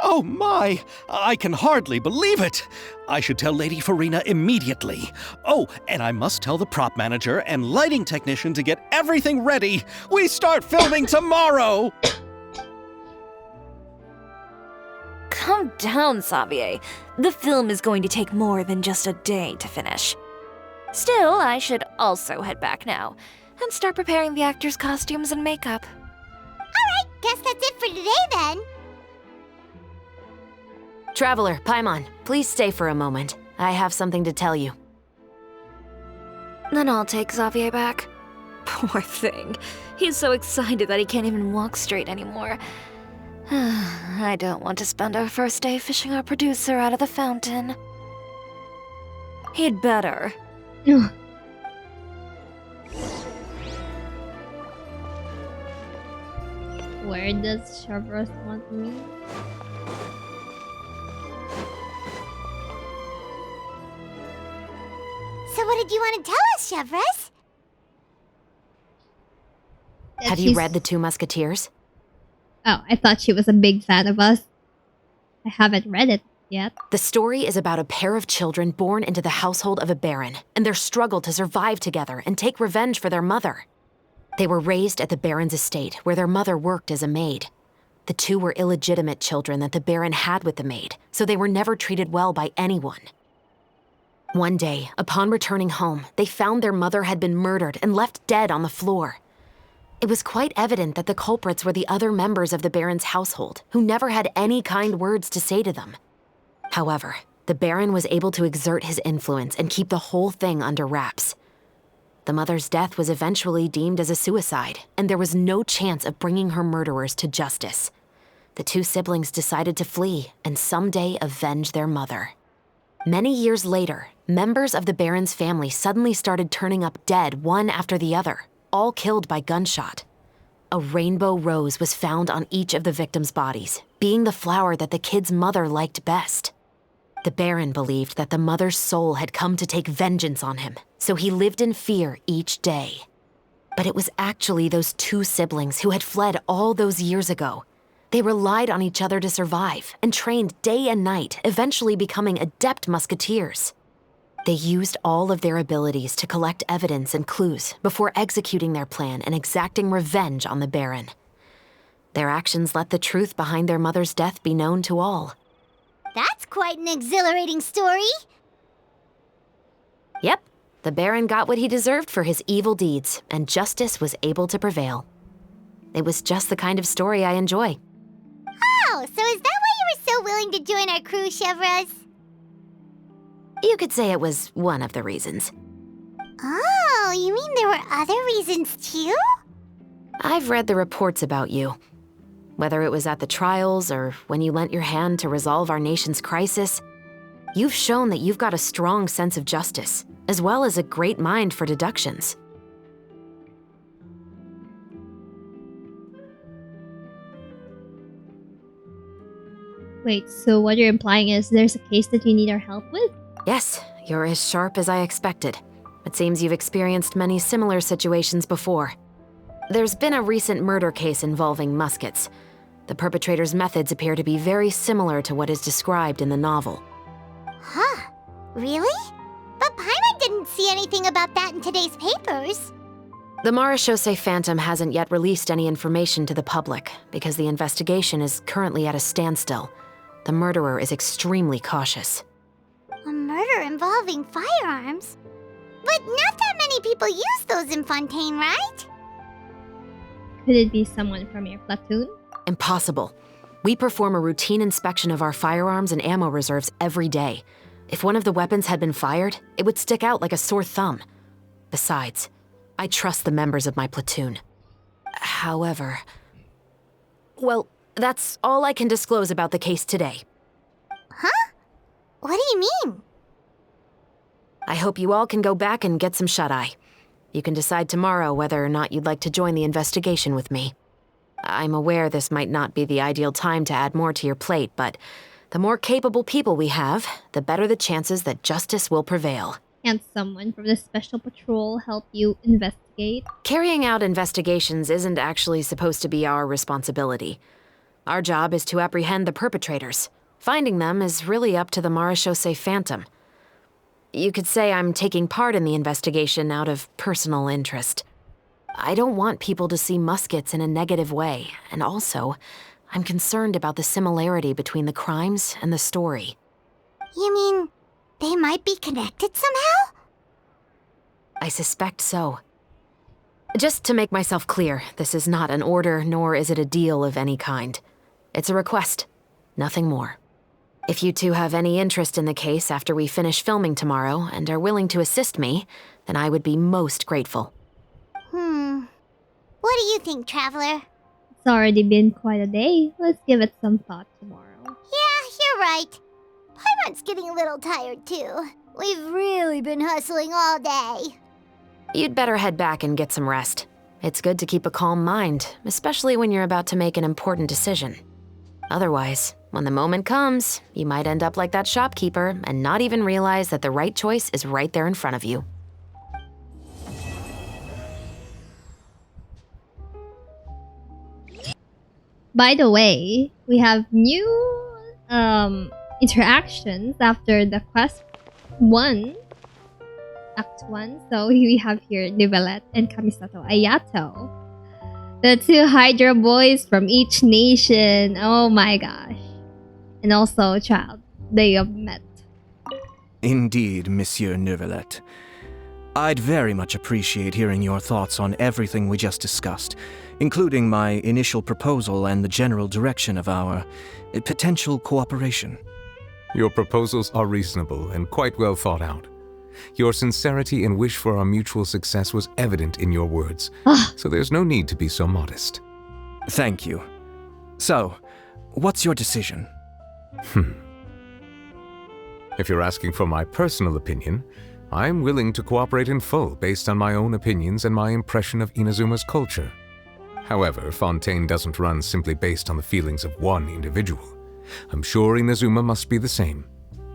Oh my! I can hardly believe it! I should tell Lady Farina immediately. Oh, and I must tell the prop manager and lighting technician to get everything ready. We start filming tomorrow!
Calm down, Xavier. The film is going to take more than just a day to finish. Still, I should also head back now and start preparing the actors' costumes and makeup.
Alright, guess that's it for today then.
Traveler, Paimon, please stay for a moment. I have something to tell you.
Then I'll take Xavier back. Poor thing. He's so excited that he can't even walk straight anymore. I don't want to spend our first day fishing our producer out of the fountain. He'd better.
Where does Chevreus want me?
So what did you want to tell us, Chevreus?
Have you read The Two Musketeers?
Oh, I thought she was a big fan of us. I haven't read it yet.
The story is about a pair of children born into the household of a baron and their struggle to survive together and take revenge for their mother. They were raised at the baron's estate, where their mother worked as a maid. The two were illegitimate children that the baron had with the maid, so they were never treated well by anyone. One day, upon returning home, they found their mother had been murdered and left dead on the floor. It was quite evident that the culprits were the other members of the baron's household, who never had any kind words to say to them. However, the baron was able to exert his influence and keep the whole thing under wraps. The mother's death was eventually deemed as a suicide, and there was no chance of bringing her murderers to justice. The two siblings decided to flee and someday avenge their mother. Many years later, members of the baron's family suddenly started turning up dead one after the other, all killed by gunshot. A rainbow rose was found on each of the victims' bodies, being the flower that the kid's mother liked best. The baron believed that the mother's soul had come to take vengeance on him, so he lived in fear each day. But it was actually those two siblings who had fled all those years ago. They relied on each other to survive and trained day and night, eventually becoming adept musketeers. They used all of their abilities to collect evidence and clues before executing their plan and exacting revenge on the baron. Their actions let the truth behind their mother's death be known to all.
That's quite an exhilarating story.
Yep, the baron got what he deserved for his evil deeds, and justice was able to prevail. It was just the kind of story I enjoy.
Oh, so is that why you were so willing to join our crew, Chevreus?
You could say it was one of the reasons.
Oh, you mean there were other reasons too?
I've read the reports about you. Whether it was at the trials or when you lent your hand to resolve our nation's crisis, you've shown that you've got a strong sense of justice, as well as a great mind for deductions.
Wait, so what you're implying is there's a case that you need our help with?
Yes, you're as sharp as I expected. It seems you've experienced many similar situations before. There's been a recent murder case involving Muskets. The perpetrator's methods appear to be very similar to what is described in the novel.
Huh? Really? But Paimon didn't see anything about that in today's papers.
The Marechaussee Phantom hasn't yet released any information to the public because the investigation is currently at a standstill. The murderer is extremely cautious.
A murder involving firearms? But not that many people use those in Fontaine, right?
Could it be someone from your platoon?
Impossible. We perform a routine inspection of our firearms and ammo reserves every day. If one of the weapons had been fired, it would stick out like a sore thumb. Besides, I trust the members of my platoon. However... Well, that's all I can disclose about the case today.
Huh? What do you mean?
I hope you all can go back and get some shut-eye. You can decide tomorrow whether or not you'd like to join the investigation with me. I'm aware this might not be the ideal time to add more to your plate, but the more capable people we have, the better the chances that justice will prevail.
Can't someone from the Special Patrol help you investigate?
Carrying out investigations isn't actually supposed to be our responsibility. Our job is to apprehend the perpetrators. Finding them is really up to the Marechaussee Phantom. You could say I'm taking part in the investigation out of personal interest. I don't want people to see Muskets in a negative way, and also, I'm concerned about the similarity between the crimes and the story.
You mean they might be connected somehow?
I suspect so. Just to make myself clear, this is not an order, nor is it a deal of any kind. It's a request, nothing more. If you two have any interest in the case after we finish filming tomorrow and are willing to assist me, then I would be most grateful.
What do you think, Traveler?
It's already been quite a day. Let's give it some thought tomorrow.
Yeah, you're right. Paimon's getting a little tired too. We've really been hustling all day.
You'd better head back and get some rest. It's good to keep a calm mind, especially when you're about to make an important decision. Otherwise, when the moment comes, you might end up like that shopkeeper and not even realize that the right choice is right there in front of you.
By the way, we have new interactions after the quest 1, Act 1. So we have here Nivelette and Kamisato Ayato. The two Hydra boys from each nation. Oh my gosh. And also Child. They have met.
Indeed, Monsieur Neuvillette. I'd very much appreciate hearing your thoughts on everything we just discussed, including my initial proposal and the general direction of our potential cooperation.
Your proposals are reasonable and quite well thought out. Your sincerity and wish for our mutual success was evident in your words, so there's no need to be so modest.
Thank you. So, what's your decision?
If you're asking for my personal opinion, I'm willing to cooperate in full based on my own opinions and my impression of Inazuma's culture. However, Fontaine doesn't run simply based on the feelings of one individual. I'm sure Inazuma must be the same.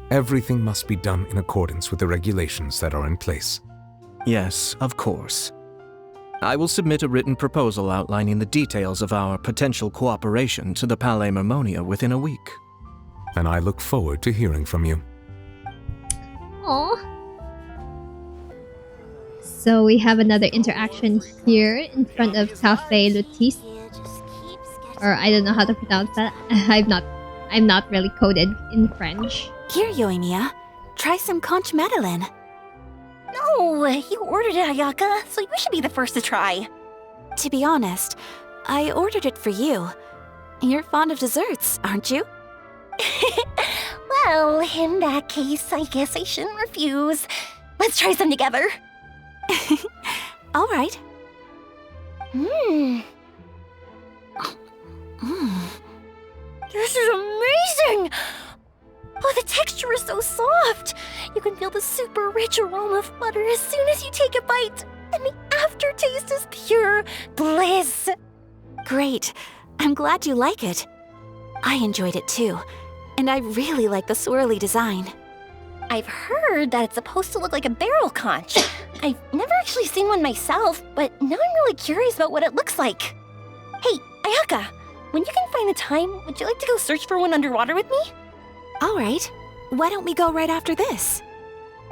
Everything must be done in accordance with the regulations that are in place.
Yes, of course. I will submit a written proposal outlining the details of our potential cooperation to the Palais Mermonia within a week.
And I look forward to hearing from you.
Aww. So we have another interaction here in front of Café Lutis. Or I don't know how to pronounce that. I'm not really coded in French.
Here, Yoimiya. Try some conch madeleine. No, you ordered it, Ayaka, so you should be the first to try. To be honest, I ordered it for you. You're fond of desserts, aren't you? Well, in that case, I guess I shouldn't refuse. Let's try some together. All right. This is amazing! Oh, the texture is so soft! You can feel the super rich aroma of butter as soon as you take a bite, and the aftertaste is pure bliss! Great. I'm glad you like it. I enjoyed it too, and I really like the swirly design. I've heard that it's supposed to look like a barrel conch. I've never actually seen one myself, but now I'm really curious about what it looks like. Hey, Ayaka, when you can find the time, would you like to go search for one underwater with me?
All right. Why don't we go right after this?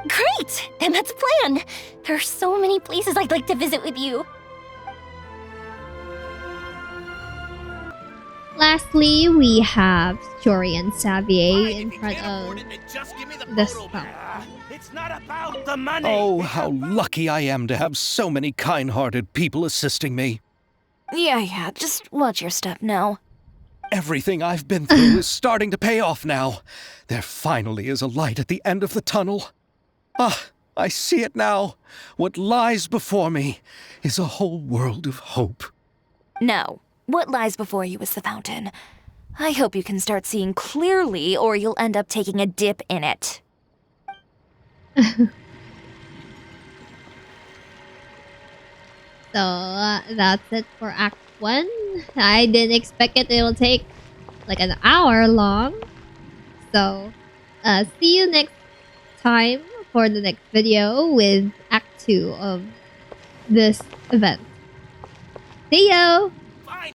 Great! Then that's a plan. There are so many places I'd like to visit with you.
Lastly, we have Shiori and Xavier in front of this fountain.
It's not about the money.
Oh, how lucky I am to have so many kind-hearted people assisting me.
Yeah, just watch your step now.
Everything I've been through is starting to pay off now. There finally is a light at the end of the tunnel. Ah, I see it now. What lies before me is a whole world of hope.
No. What lies before you is the fountain. I hope you can start seeing clearly, or you'll end up taking a dip in it.
So that's it for Act 1. I didn't expect it will take like an hour long. So see you next time for the next video with Act 2 of this event. See you!